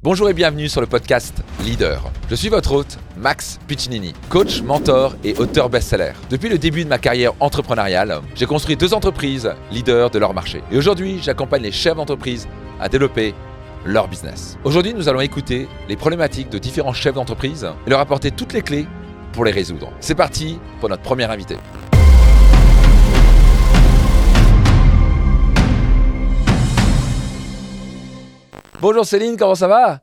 Bonjour et bienvenue sur le podcast Leader. Je suis votre hôte, Max Piccinini, coach, mentor et auteur best-seller. Depuis le début de ma carrière entrepreneuriale, j'ai construit 2 entreprises leaders de leur marché. Et aujourd'hui, j'accompagne les chefs d'entreprise à développer leur business. Aujourd'hui, nous allons écouter les problématiques de différents chefs d'entreprise et leur apporter toutes les clés pour les résoudre. C'est parti pour notre premier invité. Bonjour Céline, comment ça va?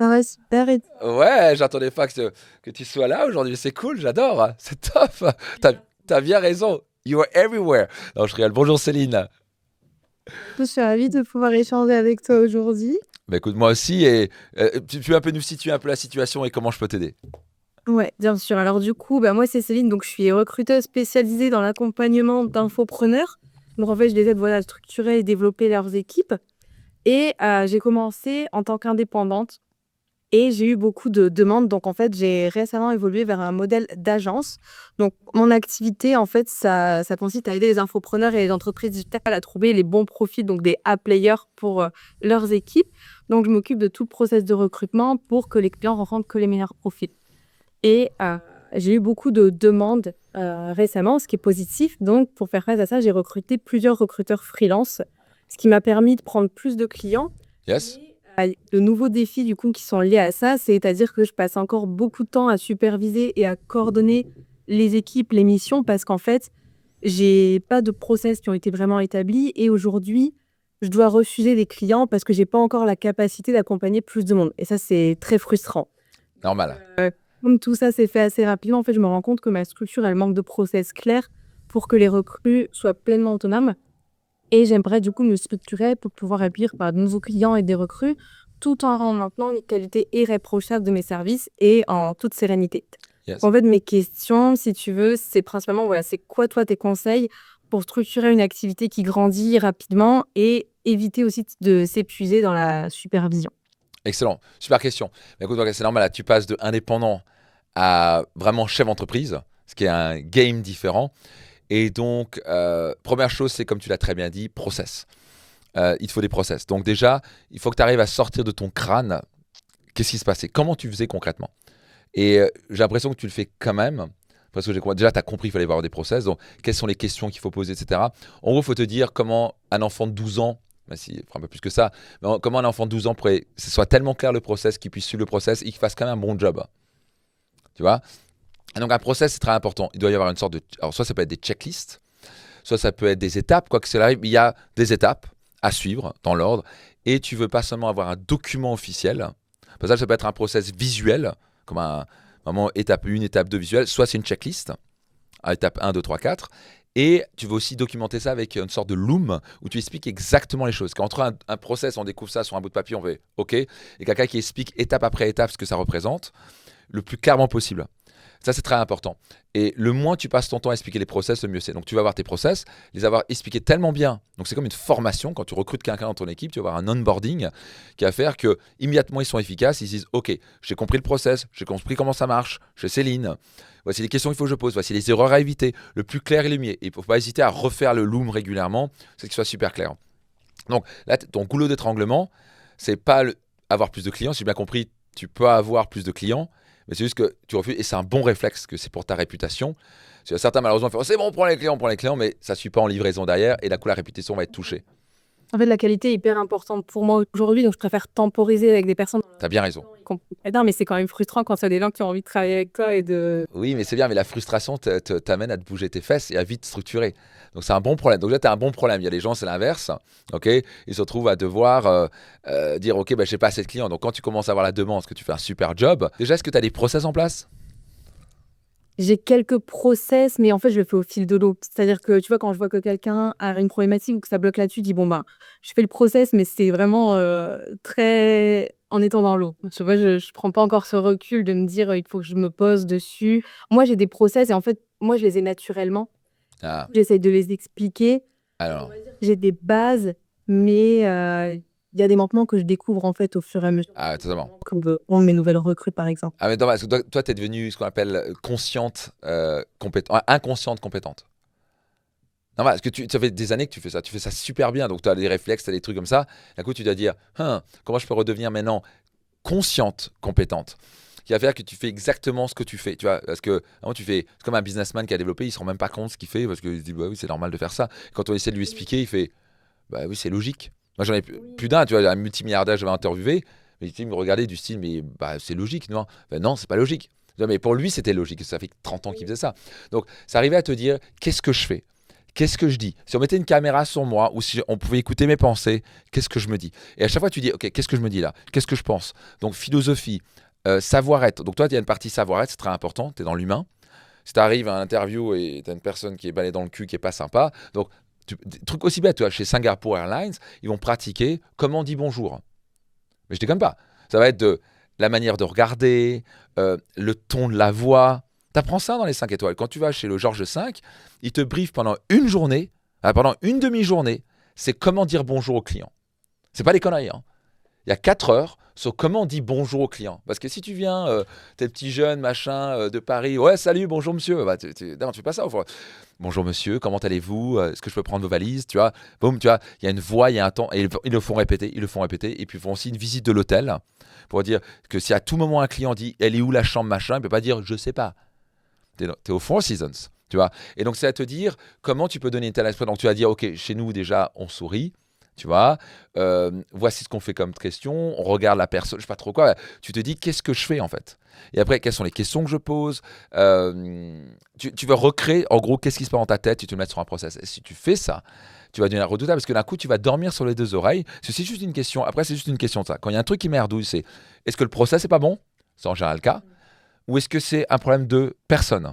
Ça va super et Ouais, j'attendais pas que tu sois là aujourd'hui. C'est cool, j'adore. C'est top. T'as bien raison. You are everywhere. Non, je rigole. Bonjour Céline. je suis ravie de pouvoir échanger avec toi aujourd'hui. Bah écoute, moi aussi. Et tu peux un peu nous situer un peu la situation et comment je peux t'aider? Ouais, bien sûr. Alors du coup, moi c'est Céline, donc je suis recruteuse spécialisée dans l'accompagnement d'infopreneurs. Donc en fait, je les aide à structurer et développer leurs équipes. Et j'ai commencé en tant qu'indépendante et j'ai eu beaucoup de demandes. Donc en fait, j'ai récemment évolué vers un modèle d'agence. Donc mon activité, en fait, ça consiste à aider les infopreneurs et les entreprises digitales à trouver les bons profils, donc des A-players pour leurs équipes. Donc je m'occupe de tout le process de recrutement pour que les clients rencontrent que les meilleurs profils. Et j'ai eu beaucoup de demandes récemment, ce qui est positif. Donc pour faire face à ça, j'ai recruté plusieurs recruteurs freelance, ce qui m'a permis de prendre plus de clients. Yes? De nouveaux défis du coup qui sont liés à ça, c'est-à-dire que je passe encore beaucoup de temps à superviser et à coordonner les équipes, les missions, parce qu'en fait, j'ai pas de process qui ont été vraiment établis et aujourd'hui, je dois refuser des clients parce que j'ai pas encore la capacité d'accompagner plus de monde. Et ça, c'est très frustrant. Normal. Comme tout ça s'est fait assez rapidement, en fait, je me rends compte que ma structure, elle manque de process clairs pour que les recrues soient pleinement autonomes. Et j'aimerais du coup me structurer pour pouvoir accueillir de nouveaux clients et des recrues, tout en maintenant une qualité irréprochable de mes services et en toute sérénité. Yes. En fait, mes questions, si tu veux, c'est principalement, c'est quoi toi tes conseils pour structurer une activité qui grandit rapidement et éviter aussi de s'épuiser dans la supervision. Excellent. Super question. Bah, écoute, c'est normal. Là, tu passes de indépendant à vraiment chef d'entreprise, ce qui est un game différent. Et donc, première chose, c'est comme tu l'as très bien dit, process. Il te faut des process. Donc déjà, il faut que tu arrives à sortir de ton crâne qu'est-ce qui se passait, comment tu faisais concrètement. Et j'ai l'impression que tu le fais quand même, parce que déjà, tu as compris qu'il fallait avoir des process, donc quelles sont les questions qu'il faut poser, etc. En gros, il faut te dire comment un enfant de 12 ans, un peu plus que ça, mais comment un enfant de 12 ans pourrait, que ce soit tellement clair le process, qu'il puisse suivre le process et qu'il fasse quand même un bon job. Tu vois? Et donc un process, c'est très important. Il doit y avoir une sorte de... Alors soit ça peut être des checklists, soit ça peut être des étapes. Quoi que cela arrive, il y a des étapes à suivre dans l'ordre. Et tu veux pas seulement avoir un document officiel. Par exemple, ça peut être un process visuel, comme vraiment étape 1, étape 2 visuel. Soit c'est une checklist, à étape 1, 2, 3, 4. Et tu veux aussi documenter ça avec une sorte de loom où tu expliques exactement les choses. Quand entre un process, on découvre ça sur un bout de papier, on fait OK. Et quelqu'un qui explique étape après étape ce que ça représente, le plus clairement possible. Ça, c'est très important. Et le moins tu passes ton temps à expliquer les process, le mieux c'est. Donc, tu vas avoir tes process, les avoir expliqués tellement bien. Donc, c'est comme une formation. Quand tu recrutes quelqu'un dans ton équipe, tu vas avoir un onboarding qui va faire que immédiatement ils sont efficaces. Ils se disent OK, j'ai compris le process, j'ai compris comment ça marche, je sais Céline. Voici les questions qu'il faut que je pose, voici les erreurs à éviter. Le plus clair et le mieux. Et il ne faut pas hésiter à refaire le loom régulièrement, c'est qu'il soit super clair. Donc, là, ton goulot d'étranglement, c'est pas avoir plus de clients. Si j'ai bien compris, tu peux avoir plus de clients. Mais c'est juste que tu refuses, et c'est un bon réflexe, que c'est pour ta réputation. Parce que certains, malheureusement, font c'est bon, on prend les clients, mais ça ne suit pas en livraison derrière, et d'un coup, la réputation va être touchée. En fait, la qualité est hyper importante pour moi aujourd'hui, donc je préfère temporiser avec des personnes. Tu as bien raison. Non, mais c'est quand même frustrant quand il y a des gens qui ont envie de travailler avec toi et de... Oui, mais c'est bien, mais la frustration t'amène à te bouger tes fesses et à vite structurer. Donc, c'est un bon problème. Donc là, tu as un bon problème. Il y a des gens, c'est l'inverse. Okay, ils se retrouvent à devoir dire OK, je n'ai pas assez de clients. Donc, quand tu commences à avoir la demande, est-ce que tu fais un super job? Déjà, est-ce que tu as des process en place? J'ai quelques process, mais en fait, je le fais au fil de l'eau. C'est-à-dire que, tu vois, quand je vois que quelqu'un a une problématique ou que ça bloque là-dessus, je dis, je fais le process, mais c'est vraiment très en étant dans l'eau. Tu vois, je prends pas encore ce recul de me dire, il faut que je me pose dessus. Moi, j'ai des process et en fait, moi, je les ai naturellement. Ah, J'essaye de les expliquer. alors, J'ai des bases, mais il y a des manquements que je découvre en fait au fur et à mesure. totalement. Comme mes nouvelles recrues, par exemple. Ah, mais non, parce que toi, tu es devenue ce qu'on appelle inconsciente compétente. Non, parce que ça fait des années que tu fais ça super bien, donc tu as des réflexes, tu as des trucs comme ça. D'un coup, tu dois dire, comment je peux redevenir maintenant consciente, compétente, qui va faire que tu fais exactement ce que tu fais. Tu vois, parce que c'est comme un businessman qui a développé, il se rend même pas compte de ce qu'il fait parce qu'il se dit bah oui, c'est normal de faire ça. Quand on essaie de lui expliquer, il fait bah oui, c'est logique. Moi, j'en ai plus d'un, tu vois, un multimilliardaire, je vais interviewer, mais il me regardait du style, mais bah, c'est logique, non? Ben, non, c'est pas logique. Mais pour lui, c'était logique. Ça fait 30 ans qu'il faisait ça. Donc, ça arrivait à te dire, qu'est-ce que je fais? Qu'est-ce que je dis? Si on mettait une caméra sur moi ou si on pouvait écouter mes pensées, qu'est-ce que je me dis? Et à chaque fois, tu dis, ok, qu'est-ce que je me dis là? Qu'est-ce que je pense? Donc, philosophie, savoir-être. Donc, toi, il y a une partie savoir-être, c'est très important. Tu es dans l'humain. Si tu arrives à une interview et tu as une personne qui est balayée dans le cul, qui est pas sympa, donc, truc aussi bête, tu vois, chez Singapore Airlines, ils vont pratiquer comment on dit bonjour. Mais je déconne pas. Ça va être de la manière de regarder, le ton de la voix. T'apprends ça dans les 5 étoiles. Quand tu vas chez le Georges V, il te brief pendant une journée, pendant une demi-journée, c'est comment dire bonjour au client. C'est pas des conneries, hein. Il y a 4 heures sur comment on dit bonjour au client. Parce que si tu viens, t'es petit jeune, machin, de Paris, ouais, salut, bonjour monsieur, bah, non, tu fais pas ça. Bonjour monsieur, comment allez-vous? Est-ce que je peux prendre vos valises? Tu vois, boum, tu vois, il y a une voix, il y a un temps, et ils le font répéter, et puis ils font aussi une visite de l'hôtel pour dire que si à tout moment un client dit, elle est où la chambre, machin, il peut pas dire, je sais pas. T'es au Four Seasons, tu vois. Et donc c'est à te dire comment tu peux donner une telle expression. Donc tu vas dire, ok, chez nous déjà, on sourit. Tu vois, voici ce qu'on fait comme question, on regarde la personne, je sais pas trop quoi, tu te dis qu'est-ce que je fais en fait. Et après, quelles sont les questions que je pose, tu veux recréer, en gros, qu'est-ce qui se passe dans ta tête, tu te mets sur un process. Et si tu fais ça, tu vas devenir redoutable parce que d'un coup, tu vas dormir sur les deux oreilles. C'est juste une question, après, c'est juste une question de ça. Quand il y a un truc qui merdouille, c'est est-ce que le process n'est pas bon? C'est en général le cas. Ou est-ce que c'est un problème de personne?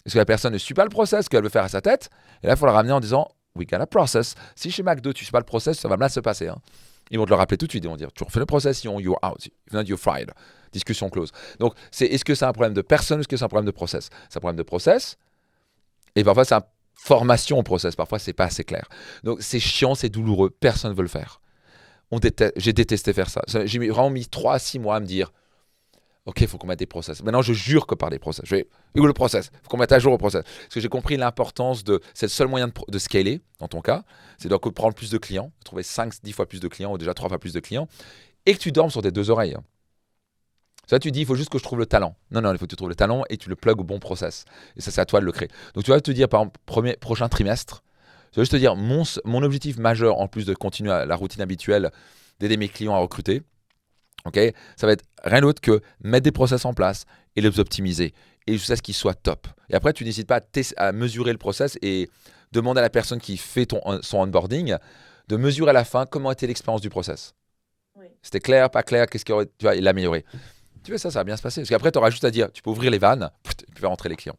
Est-ce que la personne ne suit pas le process qu'elle veut faire à sa tête? Et là, il faut la ramener en disant we got a process. Si chez McDo, tu ne sais pas le process, ça va mal se passer. Hein. Ils vont te le rappeler tout de suite. Ils vont dire tu refais le process, sinon you're out. If not, you're fired. Discussion close. Donc, est-ce que c'est un problème de personne ou est-ce que c'est un problème de process? C'est un problème de process. Et parfois, c'est une formation au process. Parfois, c'est pas assez clair. Donc, c'est chiant, c'est douloureux. Personne ne veut le faire. J'ai détesté faire ça. J'ai vraiment mis 3 à 6 mois à me dire ok, il faut qu'on mette des process. Maintenant, je jure que par des process. Où le process? Il faut qu'on mette à jour le process. Parce que j'ai compris l'importance de. C'est le seul moyen de scaler, dans ton cas. C'est de prendre plus de clients, de trouver 5-10 fois plus de clients ou déjà 3 fois plus de clients. Et que tu dormes sur tes deux oreilles. Ça, tu dis, il faut juste que je trouve le talent. Non, il faut que tu trouves le talent et tu le plugues au bon process. Et ça, c'est à toi de le créer. Donc, tu vas te dire, par exemple, prochain trimestre, je vais juste te dire, mon objectif majeur, en plus de continuer la routine habituelle d'aider mes clients à recruter, okay, ça va être rien d'autre que mettre des process en place et les optimiser et jusqu'à ce qu'ils soient top. Et après, tu n'hésites pas à mesurer le process et demander à la personne qui fait son onboarding de mesurer à la fin comment était l'expérience du process. Oui. C'était clair, pas clair, qu'est-ce qu'il aurait, tu vas l'améliorer. Tu vois, ça va bien se passer. Parce qu'après, tu auras juste à dire, tu peux ouvrir les vannes et puis faire rentrer les clients.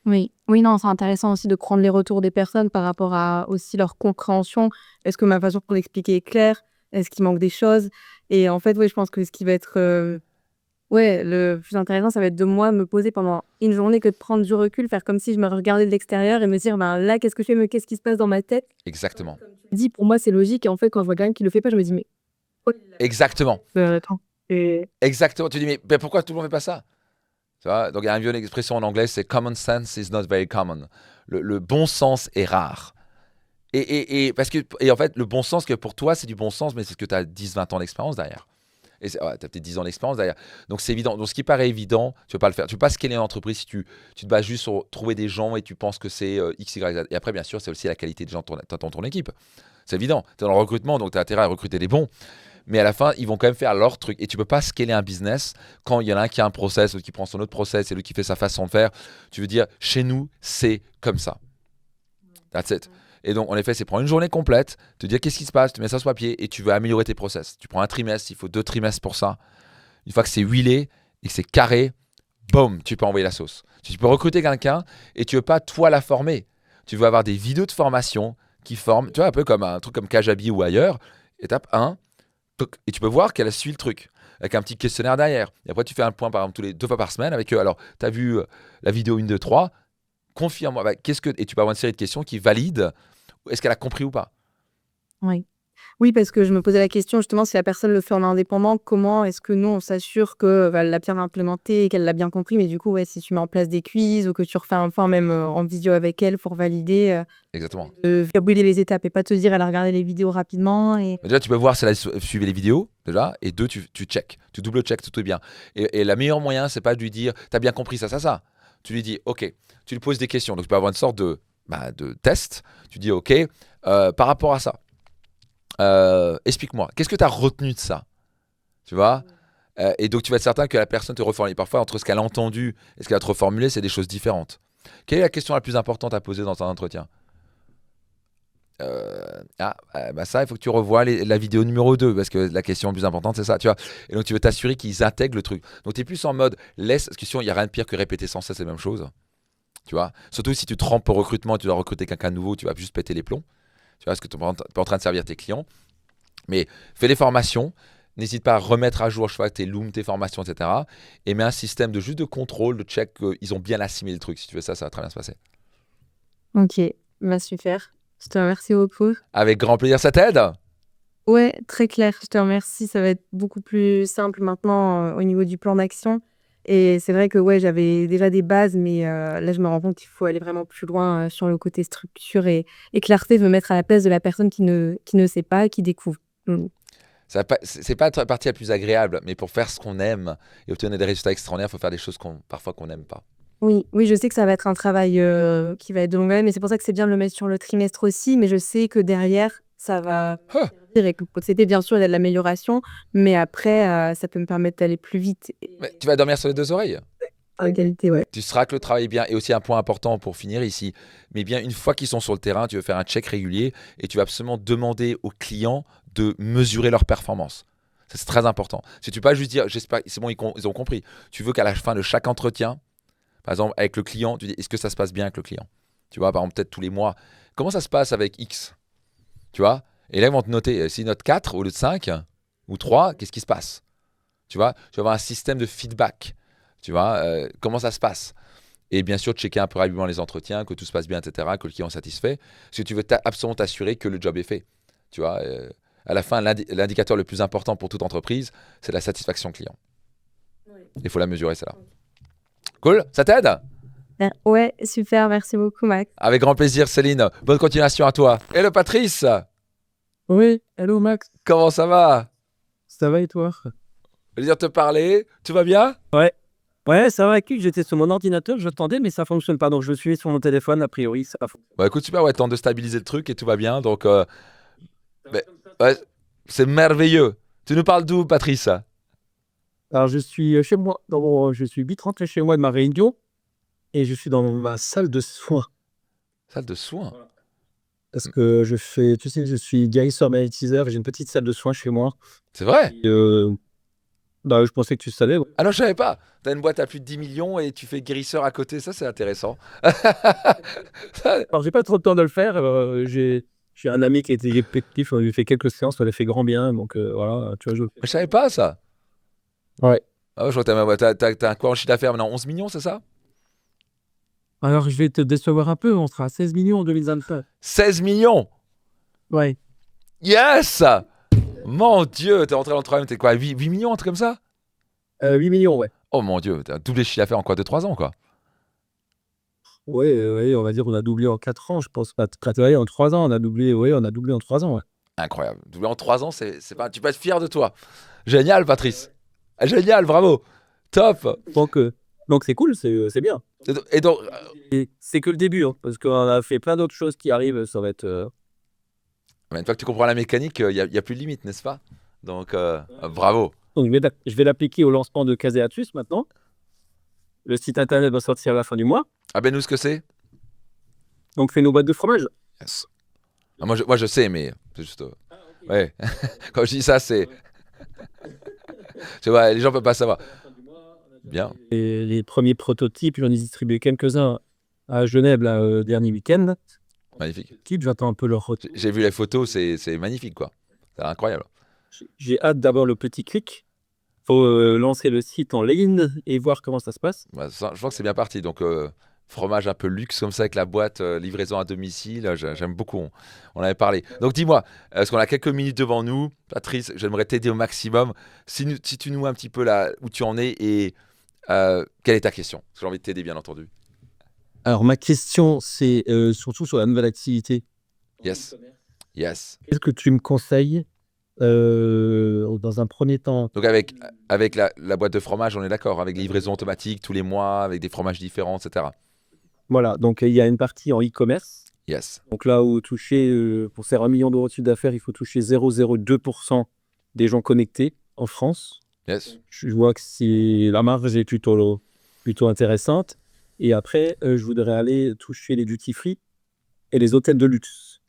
Oui, non, c'est intéressant aussi de prendre les retours des personnes par rapport à aussi leur compréhension. Est-ce que ma façon pour l'expliquer est claire? Est-ce qu'il manque des choses? Et en fait, oui, je pense que ce qui va être le plus intéressant, ça va être de moi me poser pendant une journée que de prendre du recul, faire comme si je me regardais de l'extérieur et me dire, ben là, qu'est-ce que je fais, mais qu'est-ce qui se passe dans ma tête? Exactement. Comme tu dis, pour moi, c'est logique. Et en fait, quand je vois quelqu'un qui le fait pas, je me dis, mais. Exactement. Attends. Exactement. Tu dis, mais pourquoi tout le monde ne fait pas ça? Tu vois, donc il y a une vieille expression en anglais, c'est common sense is not very common. Le bon sens est rare. Et en fait, le bon sens, que pour toi, c'est du bon sens, mais c'est ce que tu as 10-20 ans d'expérience derrière. Et tu as peut-être 10 ans d'expérience derrière. Donc c'est évident. Donc ce qui paraît évident, tu ne peux pas le faire. Tu ne peux pas scaler une entreprise si tu te bases juste sur trouver des gens et tu penses que c'est X, Y, Z. Et après, bien sûr, c'est aussi la qualité des gens dans ton équipe. C'est évident. Tu es dans le recrutement, donc tu as intérêt à recruter des bons. Mais à la fin, ils vont quand même faire leur truc. Et tu ne peux pas scaler un business quand il y en a un qui a un process, l'autre qui prend son autre process et l'autre qui fait sa façon de faire. Tu veux dire, chez nous, c'est comme ça. That's it. Et donc, en effet, c'est prendre une journée complète, te dire qu'est-ce qui se passe, tu mets ça sur papier et tu veux améliorer tes process. Tu prends un trimestre, il faut 2 trimestres pour ça. Une fois que c'est huilé et que c'est carré, boum, tu peux envoyer la sauce. Tu peux recruter quelqu'un et tu veux pas toi la former. Tu veux avoir des vidéos de formation qui forment, tu vois, un peu comme un truc comme Kajabi ou ailleurs. Étape 1, et tu peux voir qu'elle a suivi le truc avec un petit questionnaire derrière. Et après, tu fais un point, par exemple, 2 fois par semaine avec eux. Alors, tu as vu la vidéo 1, 2, 3, confirme-moi, et tu peux avoir une série de questions qui valident est-ce qu'elle a compris ou pas. Oui. Oui, parce que je me posais la question justement si la personne le fait en indépendant, comment est-ce que nous on s'assure que, elle l'a bien implémenté et qu'elle l'a bien compris? Mais du coup, ouais, si tu mets en place des quiz ou que tu refais un point même, en visio avec elle pour valider, Exactement. de verrouiller les étapes et pas te dire: «Elle a regardé les vidéos rapidement» et Déjà, tu peux voir si elle a suivi les vidéos, déjà, et deux, tu check, tu double-check, tout est bien. Et le meilleur moyen, c'est pas de lui dire, t'as bien compris ça, ça, ça. Tu lui dis, ok, tu lui poses des questions. Donc, tu peux avoir une sorte de test. Tu dis, ok, par rapport à ça, explique-moi, qu'est-ce que tu as retenu de ça? Tu vois? Et donc, tu vas être certain que la personne te reformule. Parfois, entre ce qu'elle a entendu et ce qu'elle a te reformulé, c'est des choses différentes. Quelle est la question la plus importante à poser dans un entretien? Bah ça, il faut que tu revoies la vidéo numéro 2 parce que la question la plus importante, c'est ça, tu vois. Et donc, tu veux t'assurer qu'ils intègrent le truc. Donc, tu es plus en mode laisse, parce que sinon, il n'y a rien de pire que répéter sans cesse les mêmes choses. Tu vois. Surtout si tu te rampes au recrutement et tu dois recruter quelqu'un de nouveau, tu vas juste péter les plombs. Tu vois, parce que tu es en train de servir tes clients. Mais fais les formations. N'hésite pas à remettre à jour, je sais pas, tes looms, tes formations, etc. Et mets un système de juste de contrôle, de check qu'ils ont bien assimilé le truc. Si tu veux ça, ça va très bien se passer. OK, bah, super. Je te remercie beaucoup. Avec grand plaisir, ça t'aide? Ouais, très clair, je te remercie. Ça va être beaucoup plus simple maintenant, au niveau du plan d'action et c'est vrai que, ouais, j'avais déjà des bases mais là, je me rends compte qu'il faut aller vraiment plus loin, sur le côté structure et clarté, me mettre à la place de la personne qui ne sait pas, qui découvre. Mmh. C'est pas la partie la plus agréable, mais pour faire ce qu'on aime et obtenir des résultats extraordinaires, il faut faire des choses parfois qu'on n'aime pas. Oui, oui, je sais que ça va être un travail, qui va être de longue haleine, mais c'est pour ça que c'est bien de le mettre sur le trimestre aussi, mais je sais que derrière, ça va Huh. servir et que c'était bien sûr, il y a de l'amélioration, mais après, ça peut me permettre d'aller plus vite Mais tu vas dormir sur les deux oreilles. en qualité, ouais. Tu seras que le travail est bien. Et aussi un point important pour finir ici, mais bien une fois qu'ils sont sur le terrain, tu veux faire un check régulier et tu vas absolument demander aux clients de mesurer leur performance. Ça, c'est très important. Si tu peux pas juste dire, j'espère, c'est bon, ils ont compris. Tu veux qu'à la fin de chaque entretien, par exemple avec le client, tu dis, est-ce que ça se passe bien avec le client? Tu vois, par exemple, peut-être tous les mois. Comment ça se passe avec X? Tu vois? Et là, ils vont te noter, s'ils notent 4 au lieu de 5 ou 3, qu'est-ce qui se passe? Tu vois? Tu vas avoir un système de feedback. Tu vois? Comment ça se passe? Et bien sûr, checker un peu régulièrement les entretiens, que tout se passe bien, etc., que le client est satisfait. Parce que tu veux absolument t'assurer que le job est fait. Tu vois? À la fin, l'indicateur le plus important pour toute entreprise, c'est la satisfaction client. Il faut la mesurer, celle-là. Cool? Ça t'aide? Ouais, super, merci beaucoup, Max. Avec grand plaisir, Céline. Bonne continuation à toi. Et le Patrice, Oui, hello Max, comment ça va? ça va et toi? Plaisir de te parler. Tout va bien? Ouais, ça va, écoute, j'étais sur mon ordinateur, j'attendais, mais ça fonctionne pas. Donc je suis sur mon téléphone, a priori, ça fonctionne. Bah écoute, super, ouais, temps de stabiliser le truc et tout va bien. Donc, ouais, c'est merveilleux. Tu nous parles d'où, Patrice? Alors je suis chez moi, je suis vite rentré chez moi de ma réunion et je suis dans ma salle de soins Salle de soins. parce que je fais, tu sais, je suis guérisseur magnétiseur et j'ai une petite salle de soins chez moi. C'est vrai? Et, bah, je pensais que tu savais. Ouais. Ah non, je savais pas. T'as une boîte à plus de 10 millions et tu fais guérisseur à côté. Ça, c'est intéressant. Alors j'ai pas trop de temps de le faire. J'ai un ami qui était effectif, on lui fait quelques séances, on lui fait grand bien. Donc voilà, tu vois, Je savais pas ça. Ouais. Ah, je vois que t'as quoi en chiffre d'affaires maintenant? 11 millions, c'est ça? Alors je vais te décevoir un peu, on sera à 16 millions en 2025. 16 millions! Ouais. Yes! Mon Dieu, t'es rentré dans le troisième, t'es quoi? 8 millions, un truc comme ça? 8 millions, ouais. Oh mon Dieu, t'as doublé le chiffre d'affaires en quoi? 2-3 ans, quoi. Ouais, ouais, on va dire on a doublé en 4 ans, je pense. Ouais, en 3 ans, on a doublé, ouais, on a doublé en 3 ans, ouais. Incroyable. Doublé en 3 ans, c'est pas... tu peux être fier de toi. Génial, Patrice. Génial, bravo. Top. Donc c'est cool, c'est bien. Et donc, Et c'est que le début, hein, parce qu'on a fait plein d'autres choses qui arrivent, ça va être... une fois que tu comprends la mécanique, il y a plus de limite, n'est-ce pas? Donc, bravo. Donc je vais l'appliquer au lancement de Caseatus maintenant. Le site internet va sortir à la fin du mois. Ah ben, nous, ce que c'est? Donc fais nos boîtes de fromage. Yes. Ah, moi, je sais, mais c'est juste... ouais. Quand je dis ça, c'est... tu vois, les gens peuvent pas savoir. Bien. Et les premiers prototypes, j'en ai distribué quelques-uns à Genève, là, dernier week-end. Magnifique. J'attends un peu leur retour. J'ai vu les photos, c'est magnifique, quoi. C'est incroyable. J'ai hâte d'avoir le petit clic. Faut lancer le site en ligne et voir comment ça se passe. Bah, je vois que c'est bien parti. Donc, fromage un peu luxe comme ça avec la boîte livraison à domicile. J'aime beaucoup. On avait parlé. Donc dis-moi, parce qu'on a quelques minutes devant nous, Patrice, j'aimerais t'aider au maximum. Si tu nous vois un petit peu là où tu en es et quelle est ta question? Parce que j'ai envie de t'aider, bien entendu. Alors, ma question, c'est surtout sur la nouvelle activité. Yes. Yes. Qu'est-ce que tu me conseilles dans un premier temps? Donc avec la boîte de fromage, on est d'accord, avec livraison automatique tous les mois, avec des fromages différents, etc. Voilà, donc il y a une partie en e-commerce. Yes. Donc là où toucher, pour faire 1 million d'euros de chiffre d'affaires, il faut toucher 0,02% des gens connectés en France. Yes. Je vois que la marge est plutôt intéressante. Et après, je voudrais aller toucher les duty free et les hôtels de luxe.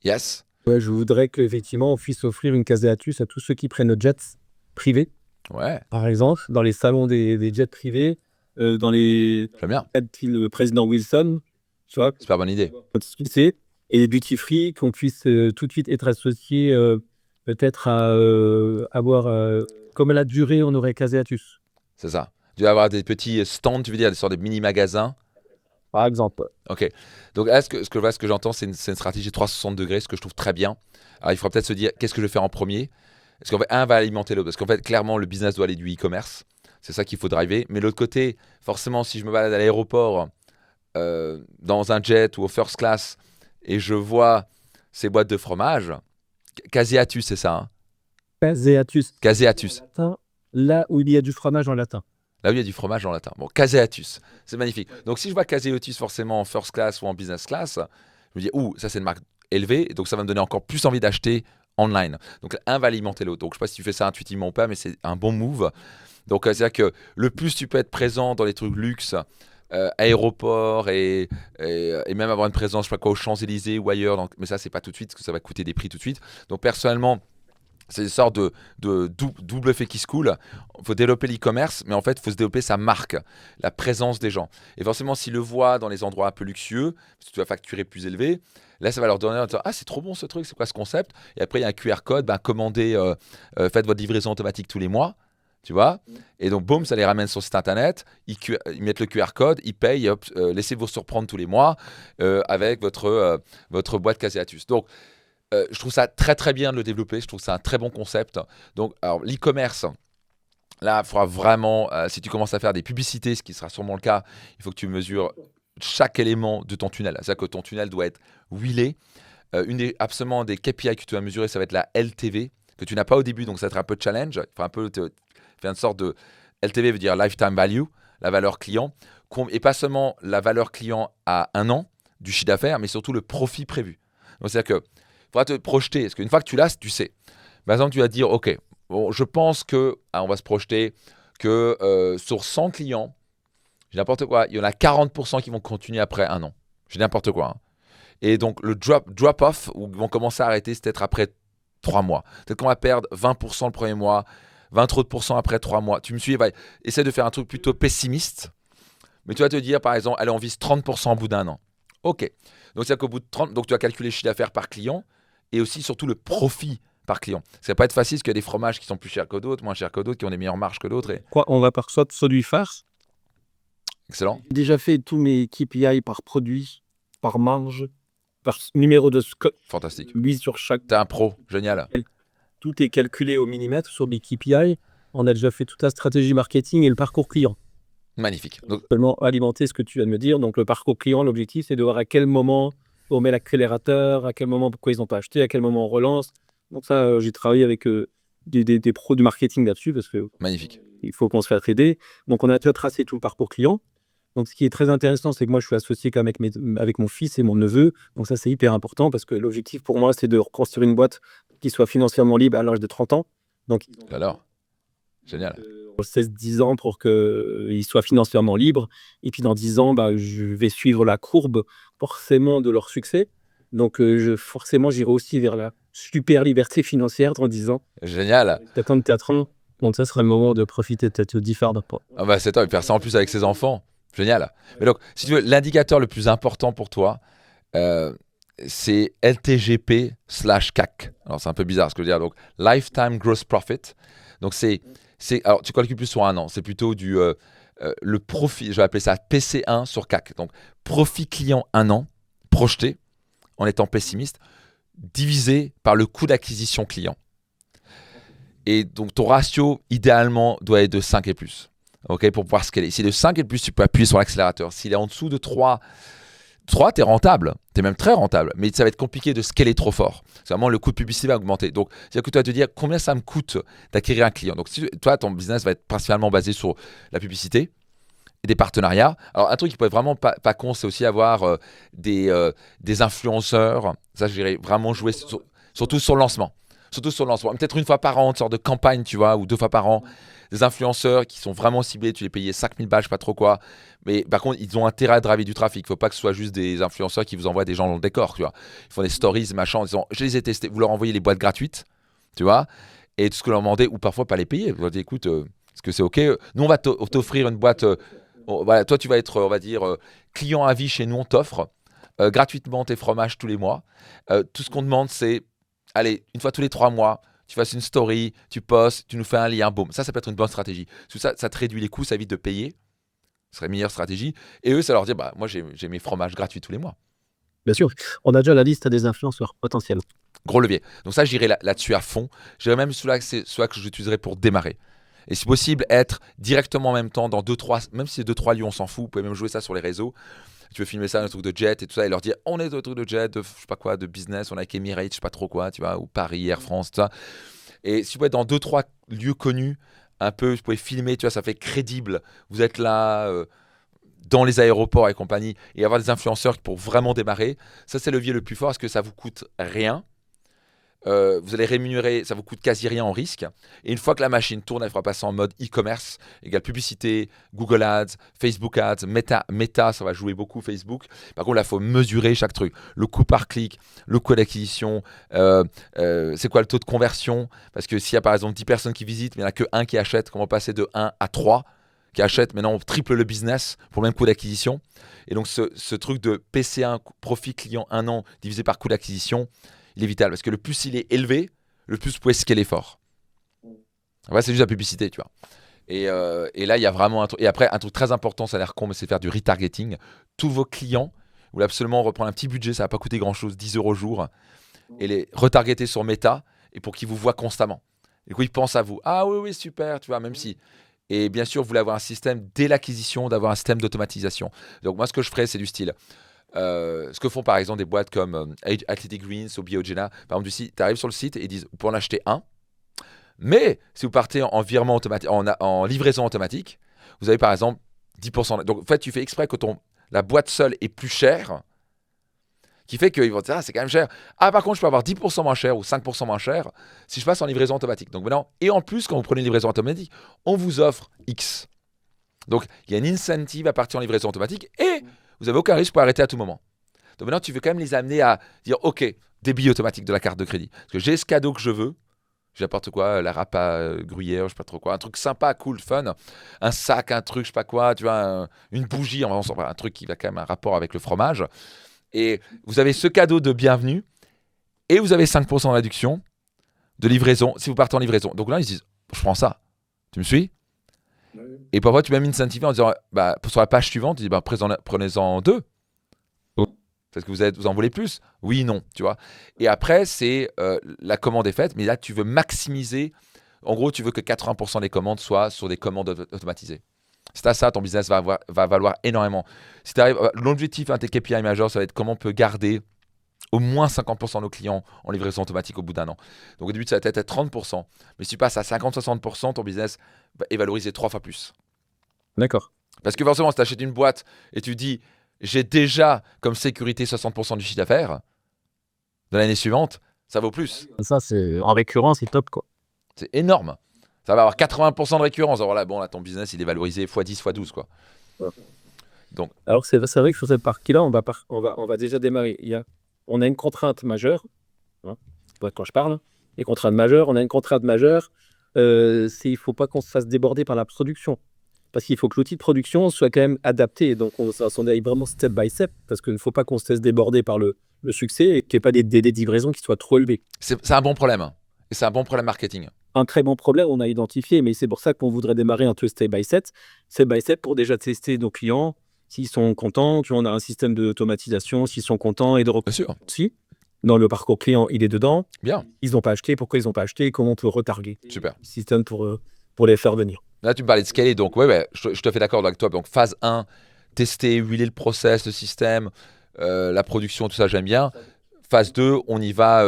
Yes. Ouais, je voudrais qu'effectivement, on puisse offrir une caséatus à tous ceux qui prennent le jet privé, Ouais. par exemple, dans les salons des jets privés, dans les J'aime bien. le président Wilson, tu vois, Super bonne idée. et les duty free, qu'on puisse tout de suite être associé peut-être à avoir, comme la durée, on aurait caséatus, C'est ça. Tu vas avoir des petits stands, tu veux dire, des sortes de mini-magasins. par exemple. Ok. Donc là, ce que j'entends, c'est une stratégie 360 degrés, ce que je trouve très bien. Alors, il faudra peut-être se dire, qu'est-ce que je vais faire en premier? Parce qu'en fait, un va alimenter l'autre. Parce qu'en fait, clairement, le business doit aller du e-commerce. C'est ça qu'il faut driver. Mais de l'autre côté, forcément, si je me balade à l'aéroport, dans un jet ou au first class, et je vois ces boîtes de fromage, caseatus, c'est ça, hein? Caséatus. Caseatus. Là où il y a du fromage en latin. Là où il y a du fromage en latin. Bon, caseatus, c'est magnifique. Donc si je vois caseatus forcément en first class ou en business class, je me dis, ouh, ça c'est une marque élevée, et donc ça va me donner encore plus envie d'acheter online. Donc un va alimenter l'autre. Donc je ne sais pas si tu fais ça intuitivement ou pas, mais c'est un bon move. Donc c'est-à-dire que le plus tu peux être présent dans les trucs luxe, aéroport et même avoir une présence, je sais pas quoi, aux Champs-Élysées ou ailleurs, donc, mais ça c'est pas tout de suite, parce que ça va coûter des prix tout de suite. Donc personnellement, c'est une sorte de double effet qui se coule. Il faut développer l'e-commerce, mais en fait, il faut se développer sa marque, la présence des gens. Et forcément, s'ils le voient dans les endroits un peu luxueux, parce que tu vas facturer plus élevé, là, ça va leur donner en disant, ah, c'est trop bon ce truc, c'est quoi ce concept? Et après, il y a un QR code, ben, commandez, faites votre livraison automatique tous les mois. Tu vois? Et donc, boum, ça les ramène sur le site internet. Ils mettent le QR code, ils payent, hop, laissez-vous surprendre tous les mois avec votre boîte Caseatus. Donc, je trouve ça très très bien de le développer, je trouve que c'est un très bon concept. Donc, alors l'e-commerce, là, il faudra vraiment, si tu commences à faire des publicités, ce qui sera sûrement le cas, il faut que tu mesures chaque élément de ton tunnel. C'est-à-dire que ton tunnel doit être wheelé. Absolument des KPI que tu vas mesurer, ça va être la LTV, que tu n'as pas au début, donc ça va être un peu challenge. Il faut un peu faire une sorte de LTV, veut dire Lifetime Value, la valeur client, et pas seulement la valeur client à 1 an du chiffre d'affaires, mais surtout le profit prévu. Donc, c'est-à-dire que il faudra te projeter, parce qu'une fois que tu l'as, tu sais. Par exemple, tu vas dire, ok, bon, je pense que, on va se projeter que sur 100 clients, j'ai n'importe quoi, il y en a 40% qui vont continuer après 1 an. J'ai n'importe quoi. Hein. Et donc, le drop-off, où ils vont commencer à arrêter, c'est peut-être après 3 mois. Peut-être qu'on va perdre 20% le premier mois, 20 autres % après 3 mois. Tu me suis, essaie de faire un truc plutôt pessimiste. Mais tu vas te dire, par exemple, allez, on vise 30% au bout d'1 an. Ok. Donc, c'est-à-dire qu'au bout de 30, donc tu vas calculer le chiffre d'affaires par client et aussi surtout le profit par client. Ça va pas être facile parce qu'il y a des fromages qui sont plus chers que d'autres, moins chers que d'autres, qui ont des meilleures marges que d'autres. Et... Quoi, on va par soit du farce. Excellent. J'ai déjà fait tous mes KPI par produit, par marge, par numéro de scope. Fantastique. 8 sur chaque. T'es un pro, génial. Tout est calculé au millimètre sur mes KPI. On a déjà fait toute la stratégie marketing et le parcours client. Magnifique. Donc, Seulement alimenter ce que tu viens de me dire. Donc le parcours client, l'objectif, c'est de voir à quel moment on met l'accélérateur, à quel moment, pourquoi ils n'ont pas acheté, à quel moment on relance. Donc ça, j'ai travaillé avec des pros du marketing là-dessus parce que magnifique. il faut qu'on se fasse aider. Donc on a déjà tracé tout le parcours client. Donc ce qui est très intéressant, c'est que moi je suis associé avec mon fils et mon neveu. Donc ça c'est hyper important parce que l'objectif pour moi c'est de reconstruire une boîte qui soit financièrement libre à l'âge de 30 ans. Donc alors, génial. 16-10 ans pour qu'ils soient financièrement libres. Et puis dans 10 ans, je vais suivre la courbe forcément de leur succès. Donc forcément, j'irai aussi vers la super liberté financière dans 10 ans. Génial. T'attends 4 ans, donc ça serait le moment de profiter de cette différence. Ah bah c'est top, il faire ça en plus avec ses enfants. Génial. Mais donc, si tu veux, l'indicateur le plus important pour toi, c'est LTGP/CAC. Alors c'est un peu bizarre ce que je veux dire. Donc, Lifetime Gross Profit. Donc alors tu calcules plus sur 1 an. C'est plutôt du le profit, je vais appeler ça PC1 sur CAC. Donc, profit client 1 an, projeté, en étant pessimiste, divisé par le coût d'acquisition client. Et donc, ton ratio, idéalement, doit être de 5 et plus. Okay, pour pouvoir scaler. S'il est de 5 et plus, tu peux appuyer sur l'accélérateur. S'il est en dessous de 3, tu es rentable. Tu es même très rentable. Mais ça va être compliqué de scaler trop fort. C'est vraiment le coût de publicité va augmenter. Donc, c'est-à-dire que tu vas te dire combien ça me coûte d'acquérir un client. Donc, si toi, ton business va être principalement basé sur la publicité et des partenariats. Alors, un truc qui peut être vraiment pas con, c'est aussi avoir des influenceurs. Ça, je dirais vraiment jouer surtout sur le lancement. Surtout sur le lancement. Peut-être une fois par an, une sorte de campagne, tu vois, ou 2 fois par an. Des influenceurs qui sont vraiment ciblés, tu les payes 5000 balles, je sais pas trop quoi. Mais par contre, ils ont intérêt à driver du trafic. Il ne faut pas que ce soit juste des influenceurs qui vous envoient des gens dans le décor, tu vois. Ils font des stories, machin, en disant, je les ai testés. Vous leur envoyez les boîtes gratuites, tu vois, et tout ce que vous leur demandez, ou parfois pas les payer. Vous leur dites, écoute, est-ce que c'est OK? Nous, on va t'offrir une boîte. Voilà, toi, tu vas être, on va dire, client à vie chez nous, on t'offre gratuitement tes fromages tous les mois. Tout ce qu'on demande, c'est, allez, une fois tous les 3 mois, tu fasses une story, tu postes, tu nous fais un lien, boum. Ça peut être une bonne stratégie. Tout ça, ça te réduit les coûts, ça évite de payer. Ce serait une meilleure stratégie. Et eux, ça leur dit, bah, moi, j'ai mes fromages gratuits tous les mois. Bien sûr, on a déjà la liste des influenceurs potentiels. Gros levier. Donc ça, j'irai là-dessus à fond. J'irai même celui-là que j'utiliserai pour démarrer. Et si possible, être directement en même temps dans 2-3, même si c'est 2-3 lieux, on s'en fout. Vous pouvez même jouer ça sur les réseaux. Tu veux filmer ça, un truc de jet et tout ça, et leur dire on est dans un truc de jet, de je sais pas quoi, de business, on est avec Emirates, je sais pas trop quoi, tu vois, ou Paris, Air France, tout ça. Et si vous êtes dans 2-3 lieux connus, un peu, vous pouvez filmer, tu vois, ça fait crédible. Vous êtes là dans les aéroports et compagnie, et avoir des influenceurs pour vraiment démarrer. Ça, c'est le levier le plus fort parce que ça vous coûte rien. Vous allez rémunérer, ça vous coûte quasi rien en risque. Et une fois que la machine tourne, elle fera passer en mode e-commerce, égale publicité, Google Ads, Facebook Ads, Meta, ça va jouer beaucoup Facebook. Par contre, là, il faut mesurer chaque truc. Le coût par clic, le coût d'acquisition, c'est quoi le taux de conversion? Parce que s'il y a par exemple 10 personnes qui visitent, mais il n'y en a que 1 qui achète, comment passer de 1 à 3 qui achètent? Maintenant, on triple le business pour le même coût d'acquisition. Et donc, ce truc de PC1, profit client 1 an, divisé par coût d'acquisition, il est vital parce que le plus il est élevé, le plus vous pouvez scaler fort. Ouais, c'est juste la publicité, tu vois. Et là, il y a vraiment un truc. Et après, un truc très important, ça a l'air con, mais c'est de faire du retargeting. Tous vos clients, vous voulez absolument reprendre un petit budget, ça va pas coûter grand-chose, 10 € jour, et les retargeter sur Meta, et pour qu'ils vous voient constamment. Et coup, ils pensent à vous. Ah oui, super, tu vois, même si. Et bien sûr, vous voulez avoir un système dès l'acquisition, d'avoir un système d'automatisation. Donc moi, ce que je ferais, c'est du style. Ce que font par exemple des boîtes comme Athletic Greens ou Biogena, par exemple, tu arrives sur le site et ils disent vous pouvez en acheter un, mais si vous partez en virement automatique, en livraison automatique, vous avez par exemple 10%. Donc en fait, tu fais exprès que la boîte seule est plus chère, qui fait qu'ils vont dire ah, c'est quand même cher. Ah, par contre, je peux avoir 10% moins cher ou 5% moins cher si je passe en livraison automatique. Donc maintenant, et en plus, quand vous prenez une livraison automatique, on vous offre X. Donc il y a une incentive à partir en livraison automatique et vous n'avez aucun risque pour arrêter à tout moment. Donc maintenant, tu veux quand même les amener à dire ok, débit automatique de la carte de crédit. Parce que j'ai ce cadeau que je veux. J'ai n'importe quoi, la râpe à gruyère, je sais pas trop quoi. Un truc sympa, cool, fun. Un sac, un truc, je sais pas quoi. Tu vois, une bougie, un truc qui va quand même un rapport avec le fromage. Et vous avez ce cadeau de bienvenue. Et vous avez 5% de réduction de livraison si vous partez en livraison. Donc là, ils se disent je prends ça. Tu me suis ? Et parfois, tu m'as mis incentivé en disant, bah, sur la page suivante, tu dis, bah, prenez-en 2. Parce que vous en voulez plus. Oui, non, tu vois. Et après, c'est la commande est faite, mais là, tu veux maximiser. En gros, tu veux que 80% des commandes soient sur des commandes automatisées. Si tu as ça, ton business va valoir énormément. Si tu arrives, l'objectif, tes KPI majeurs, ça va être comment on peut garder au moins 50% de nos clients en livraison automatique au bout d'un an. Donc au début, ça va être à 30%. Mais si tu passes à 50-60%, ton business est valorisé 3 fois plus. D'accord. Parce que forcément, si tu achètes une boîte et tu dis j'ai déjà comme sécurité 60% du chiffre d'affaires de l'année suivante, ça vaut plus. Ça, c'est en récurrence, c'est top, quoi. C'est énorme. Ça va avoir 80% de récurrence. Alors là, ton business, il est valorisé x10, x12, quoi. Ouais. Donc, alors, c'est vrai que sur cette partie-là, on va déjà démarrer. On a une contrainte majeure. Hein, quand je parle, les contraintes majeures, on a une contrainte majeure. Il ne faut pas qu'on se fasse déborder par la production. Parce qu'il faut que l'outil de production soit quand même adapté. Donc, on aille vraiment step by step. Parce qu'il ne faut pas qu'on se laisse déborder par le succès et qu'il n'y ait pas des livraisons qui soient trop élevées. c'est un bon problème. Et c'est un bon problème marketing. un très bon problème, on a identifié, mais c'est pour ça qu'on voudrait démarrer un peu step by step pour déjà tester nos clients. S'ils sont contents, tu vois, on a un système d'automatisation, s'ils sont contents et de Bien sûr. aussi. Dans le parcours client, il est dedans. Bien, Ils n'ont pas acheté, pourquoi ils n'ont pas acheté, comment on peut retarguer super. le système pour les faire venir. Là, tu me parlais de scaler, donc ouais, je te fais d'accord avec toi. Donc phase 1, tester, huiler le process, le système, la production, tout ça, j'aime bien. Phase 2, on y va,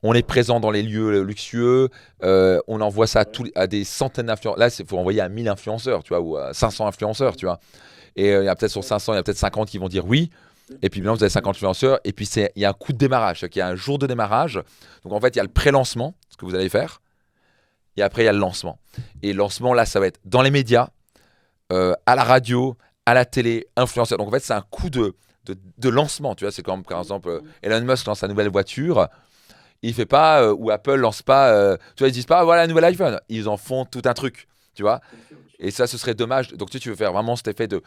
on est présent dans les lieux luxueux, on envoie ça à des centaines d'influenceurs. Là, il faut envoyer à 1000 influenceurs, tu vois, ou à 500 influenceurs, tu vois. Et il y a peut-être sur 500, il y a peut-être 50 qui vont dire oui. Et puis maintenant, vous avez 50 influenceurs. Et puis, il y a un coup de démarrage, il y a un jour de démarrage. Donc, en fait, il y a le pré-lancement, ce que vous allez faire. Et après, il y a le lancement. Et le lancement, là, ça va être dans les médias, à la radio, à la télé, influenceurs. Donc, en fait, c'est un coup de lancement. Tu vois, c'est comme, par exemple, Elon Musk lance sa nouvelle voiture. Il fait pas, ou Apple lance pas, tu vois, ils disent pas, voilà, un nouvel iPhone. Ils en font tout un truc, tu vois. Et ça, ce serait dommage. Donc, tu veux faire vraiment cet effet de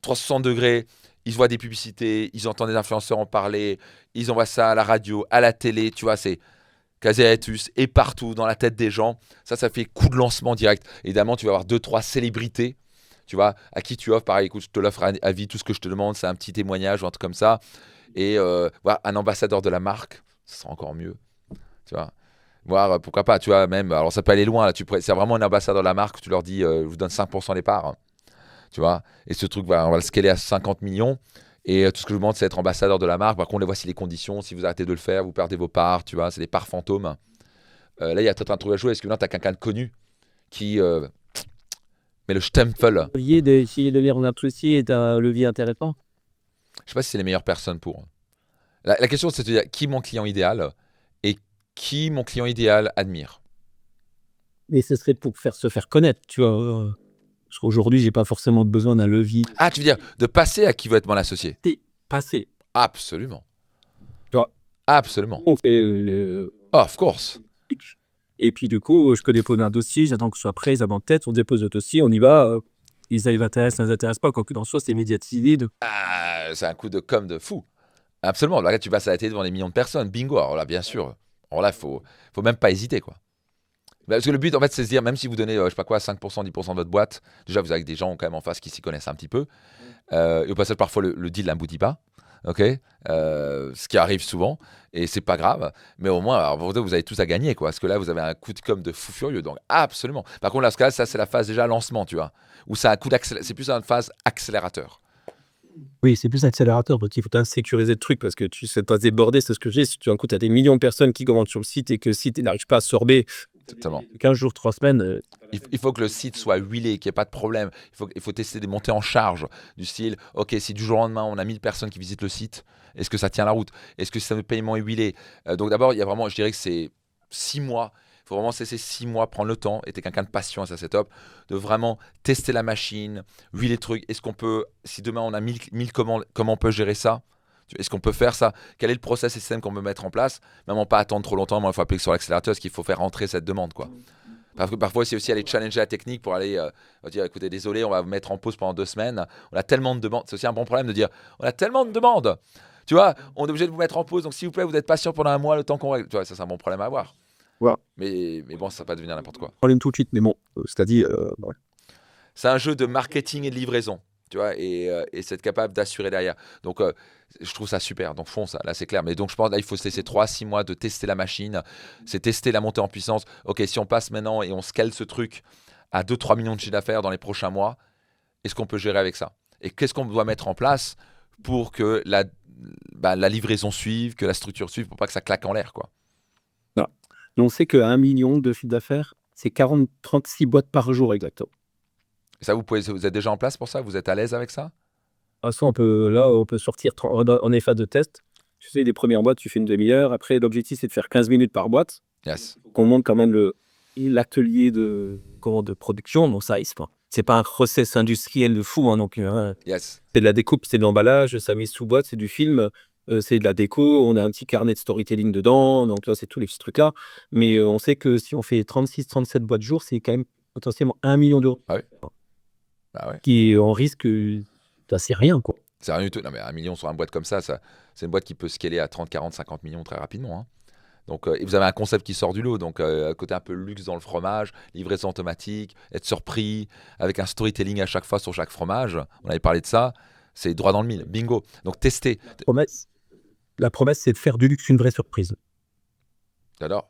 360 degrés. Ils voient des publicités, ils entendent des influenceurs en parler, ils envoient ça à la radio, à la télé, tu vois, c'est Caseatus et partout dans la tête des gens. Ça fait coup de lancement direct. Évidemment, tu vas avoir 2-3 célébrités, tu vois, à qui tu offres, pareil, écoute, je te l'offre à vie, tout ce que je te demande, c'est un petit témoignage ou un truc comme ça. Et voilà, un ambassadeur de la marque, ce sera encore mieux, tu vois. Voir, pourquoi pas, tu vois, même, alors ça peut aller loin, là, c'est vraiment un ambassadeur de la marque, tu leur dis, je vous donne 5% des parts. Tu vois, et ce truc, on va le scaler à 50 millions. Et tout ce que je vous demande, c'est d'être ambassadeur de la marque. Par contre, voici les conditions. Si vous arrêtez de le faire, vous perdez vos parts. Tu vois, c'est des parts fantômes. Là, il y a peut-être un truc à jouer. Est-ce que maintenant, tu as quelqu'un de connu qui met le stempel? Levier d'essayer de lire notre souci est un levier intéressant. Je sais pas si c'est les meilleures personnes pour. La question, c'est de dire qui mon client idéal et qui mon client idéal admire. Mais ce serait pour se faire connaître, tu vois. Parce qu'aujourd'hui, j'ai pas forcément besoin d'un levier. Ah, tu veux dire de passer à qui veut être mon associé? T'es passé. Absolument. Tu vois, Absolument. on fait Of course. et puis du coup, je peux déposer un dossier, j'attends que ce soit prêt, ils avaient en tête, on dépose le dossier, on y va. Ils intéressent, ça ne les intéresse pas, quoi que dans ce soit, c'est médiatisé. Ah, c'est un coup de com de fou. Absolument. Là, tu passes à la télé devant des millions de personnes. Bingo. Alors là, bien sûr. Alors là, faut même pas hésiter, quoi. Parce que le but, en fait, c'est de se dire, même si vous donnez, je sais pas quoi, 5%, 10% de votre boîte, déjà, vous avez des gens quand même en face qui s'y connaissent un petit peu. Et au passage, parfois, le deal n'aboutit pas. Ok, ce qui arrive souvent, et c'est pas grave. Mais au moins, alors, vous avez tous à gagner, quoi. Parce que là, vous avez un coup de com de fou furieux. Donc, absolument. Par contre, là, ce cas-là, ça, c'est la phase déjà lancement, tu vois. Où c'est un coup c'est plus une phase accélérateur. Oui, c'est plus accélérateur, donc il faut sécuriser le truc parce que tu ne sais pas déborder, c'est ce que j'ai. Si tu as un coup, tu as des millions de personnes qui commandent sur le site et que le site n'arrive pas à absorber Exactement. 15 jours, 3 semaines. Il faut que le site soit huilé, qu'il n'y ait pas de problème. Il faut tester des montées en charge du style, ok, si du jour au lendemain, on a 1000 personnes qui visitent le site, est-ce que ça tient la route? Est-ce que le système de paiement est huilé? Donc d'abord, il y a vraiment, je dirais que c'est 6 mois. Il faut vraiment cesser 6 mois, prendre le temps, et t'es quelqu'un de patient, ça c'est top, de vraiment tester la machine, huiler le truc. Est-ce qu'on peut, si demain on a 1000 commandes, comment on peut gérer ça? Est-ce qu'on peut faire ça? Quel est le process et système qu'on peut mettre en place? Même pas attendre trop longtemps, mais il faut appuyer sur l'accélérateur parce qu'il faut faire rentrer cette demande, quoi. Parce que parfois, c'est aussi aller challenger la technique pour aller dire, écoutez, désolé, on va vous mettre en pause pendant 2 semaines. On a tellement de demandes. C'est aussi un bon problème de dire, on a tellement de demandes. Tu vois, on est obligé de vous mettre en pause. Donc, s'il vous plaît, vous êtes patient pendant un mois, le temps qu'on règle. Tu vois, ça, c'est un bon problème à avoir. Ouais. Mais bon, ça va pas devenir n'importe quoi. Problème tout de suite, mais bon, c'est-à-dire. Ouais. C'est un jeu de marketing et de livraison. Tu vois, et c'est être capable d'assurer derrière. Donc, je trouve ça super. Donc, fonce, là, c'est clair. Mais donc, je pense là, il faut se laisser 3-6 mois de tester la machine. C'est tester la montée en puissance. Ok, si on passe maintenant et on scale ce truc à 2-3 millions de chiffre d'affaires dans les prochains mois, est-ce qu'on peut gérer avec ça? Et qu'est-ce qu'on doit mettre en place pour que la livraison suive, que la structure suive, pour pas que ça claque en l'air, quoi. Non. On sait qu'à 1 million de chiffre d'affaires, c'est 36 boîtes par jour exactement. Et ça, vous êtes déjà en place pour ça? Vous êtes à l'aise avec ça? On peut sortir en est phase de test. Tu sais, les premières boîtes, tu fais une demi-heure. Après, l'objectif, c'est de faire 15 minutes par boîte. Yes. Qu'on monte quand même l'atelier de production. Donc, ça, c'est pas un process industriel de fou. Hein, donc, Yes. c'est de la découpe, c'est de l'emballage, ça mise sous boîte, c'est du film, c'est de la déco. On a un petit carnet de storytelling dedans. Donc, là, c'est tous les petits trucs là. Mais on sait que si on fait 36-37 boîtes jour, c'est quand même potentiellement 1 million d'euros. Ah oui. Bah ouais. Qui est en risque. C'est rien, quoi. C'est rien du tout. Non, mais 1 million sur une boîte comme ça, c'est une boîte qui peut scaler à 30, 40, 50 millions très rapidement. Hein. Donc, et vous avez un concept qui sort du lot, donc côté un peu luxe dans le fromage, livraison automatique, être surpris, avec un storytelling à chaque fois sur chaque fromage. On avait parlé de ça, c'est droit dans le mille, bingo. Donc tester. La promesse, c'est de faire du luxe une vraie surprise. J'adore.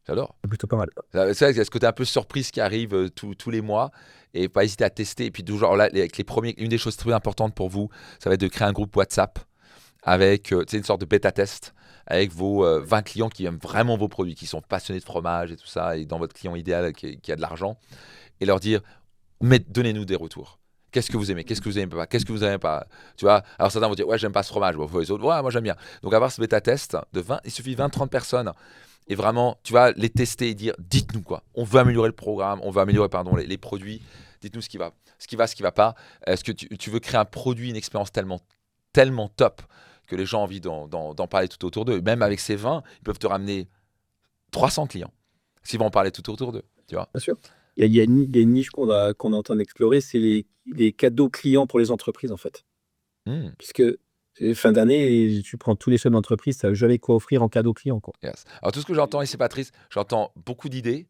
C'est plutôt pas mal. C'est ce côté un peu surprise qui arrive tous les mois, et pas hésiter à tester. Et puis toujours là, avec les premiers, une des choses très importantes pour vous, ça va être de créer un groupe WhatsApp avec une sorte de bêta test avec vos 20 clients qui aiment vraiment vos produits, qui sont passionnés de fromage et tout ça, et dans votre client idéal qui a de l'argent, et leur dire, donnez-nous des retours. Qu'est-ce que vous aimez? Qu'est-ce que vous aimez pas? Qu'est-ce que vous aimez pas? Tu vois? Alors certains vont dire, ouais, j'aime pas ce fromage. Bon, les autres, ouais, moi j'aime bien. Donc avoir ce bêta test de 20, il suffit 20-30 personnes. Et vraiment, tu vas les tester et dire, dites-nous quoi. On veut améliorer le programme, on veut améliorer les produits. Dites-nous ce qui va, ce qui va pas. Est-ce que tu veux créer un produit, une expérience tellement top que les gens ont envie d'en parler tout autour d'eux. Même avec ces 20, ils peuvent te ramener 300 clients s'ils vont en parler tout autour d'eux. Tu vois? Bien sûr. Il y a une niche qu'on est en train d'explorer, c'est les cadeaux clients pour les entreprises, en fait. Puisque fin d'année, tu prends tous les chefs d'entreprise, ça n'a jamais quoi offrir en cadeau client, quoi. Yes. Alors tout ce que j'entends ici, Patrice, j'entends beaucoup d'idées,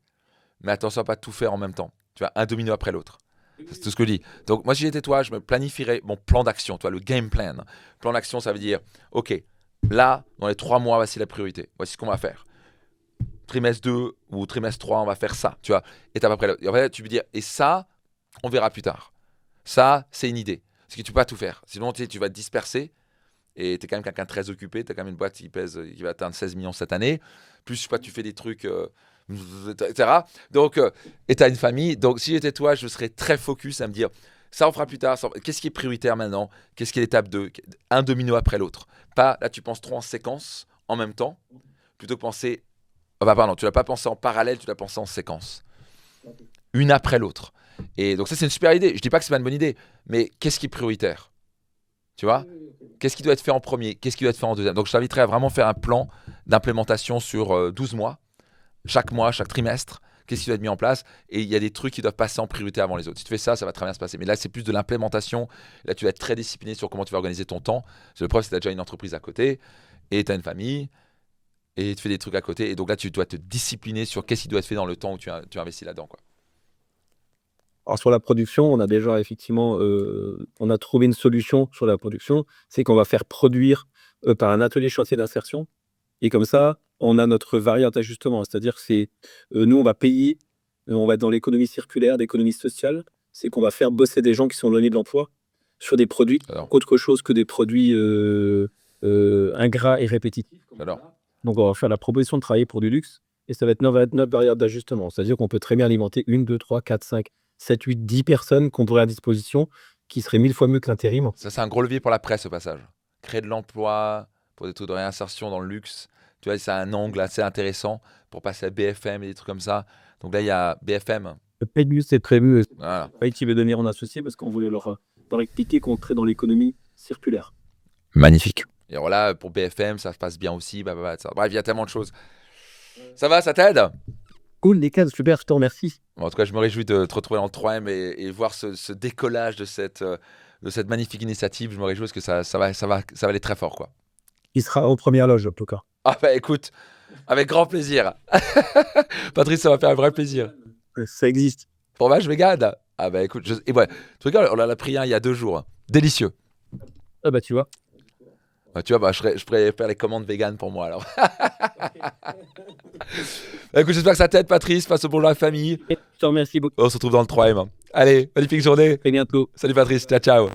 mais attention à pas tout faire en même temps. Tu vois, un domino après l'autre. C'est tout ce que je dis. Donc moi, si j'étais toi, je me planifierais mon plan d'action, toi, le game plan. Plan d'action, ça veut dire, ok, là, dans les 3 mois, voici la priorité. Voici ce qu'on va faire. Trimestre 2 ou trimestre 3, on va faire ça. Tu vois, étape après l'autre. Et après, tu peux dire, et ça, on verra plus tard. Ça, c'est une idée. Parce que tu peux pas tout faire. Sinon, tu vas te disperser. Et tu es quand même quelqu'un de très occupé. Tu as quand même une boîte qui va atteindre 16 millions cette année. Plus, je sais pas, tu fais des trucs, etc. Donc, et tu as une famille. Donc, si j'étais toi, je serais très focus à me dire, ça on fera plus tard. Qu'est-ce qui est prioritaire maintenant? Qu'est-ce qui est l'étape 2? Un domino après l'autre. Pas, là, tu penses trop en séquence, en même temps, plutôt que penser... tu l'as pas pensé en parallèle, tu l'as pensé en séquence. Une après l'autre. Et donc ça, c'est une super idée. Je dis pas que c'est pas une bonne idée, mais qu'est-ce qui est prioritaire? Tu vois? Qu'est-ce qui doit être fait en premier? Qu'est-ce qui doit être fait en deuxième? Donc je t'inviterais à vraiment faire un plan d'implémentation sur 12 mois, chaque trimestre. Qu'est-ce qui doit être mis en place? Et il y a des trucs qui doivent passer en priorité avant les autres. Si tu fais ça, ça va très bien se passer. Mais là, c'est plus de l'implémentation. Là, tu vas être très discipliné sur comment tu vas organiser ton temps. C'est le problème, c'est que tu as déjà une entreprise à côté et tu as une famille et tu fais des trucs à côté. Et donc là, tu dois te discipliner sur qu'est-ce qui doit être fait dans le temps où tu investis là-dedans, quoi. Alors sur la production, on a déjà effectivement, on a trouvé une solution sur la production, c'est qu'on va faire produire par un atelier chantier d'insertion. Et comme ça, on a notre variante d'ajustement. C'est-à-dire que nous, on va payer, on va être dans l'économie circulaire, l'économie sociale. C'est qu'on va faire bosser des gens qui sont éloignés de l'emploi sur des produits autre chose que des produits ingrats et répétitifs. Donc, on va faire la proposition de travailler pour du luxe. Et ça va être notre variable d'ajustement. C'est-à-dire qu'on peut très bien alimenter 1, 2, 3, 4, 5, 7, 8, 10 personnes qu'on aurait à disposition qui seraient 1000 fois mieux que l'intérim. Ça, c'est un gros levier pour la presse au passage. Créer de l'emploi pour des taux de réinsertion dans le luxe. Tu vois, c'est un angle assez intéressant pour passer à BFM et des trucs comme ça. Donc là, il y a BFM. Le PayNews, c'est prévu. Voilà. Qui veut devenir en associé parce qu'on voulait leur expliquer qu'on crée dans l'économie circulaire. Magnifique. Et alors là, pour BFM, ça se passe bien aussi. Bref, il y a tellement de choses. Ça va, ça t'aide? Cool, Nickel, super, je te remercie. Bon, en tout cas, je me réjouis de te retrouver dans le 3M et voir ce décollage de cette magnifique initiative. Je me réjouis parce que ça va aller très fort, quoi. Il sera en première loge, en tout cas. Ah bah écoute, avec grand plaisir. Patrice, ça va faire un vrai plaisir. Ça existe. Fromage vegan. Ah bah écoute, et ouais, tu regardes, on en a pris un il y a 2 jours. Délicieux. Ah bah tu vois. Tu vois, je pourrais faire les commandes vegan pour moi alors. Écoute, j'espère que ça t'aide, Patrice. Passe au bonjour à la famille. Je te remercie beaucoup. On se retrouve dans le 3M. Allez, magnifique journée. À bientôt. Salut Patrice, ciao ciao.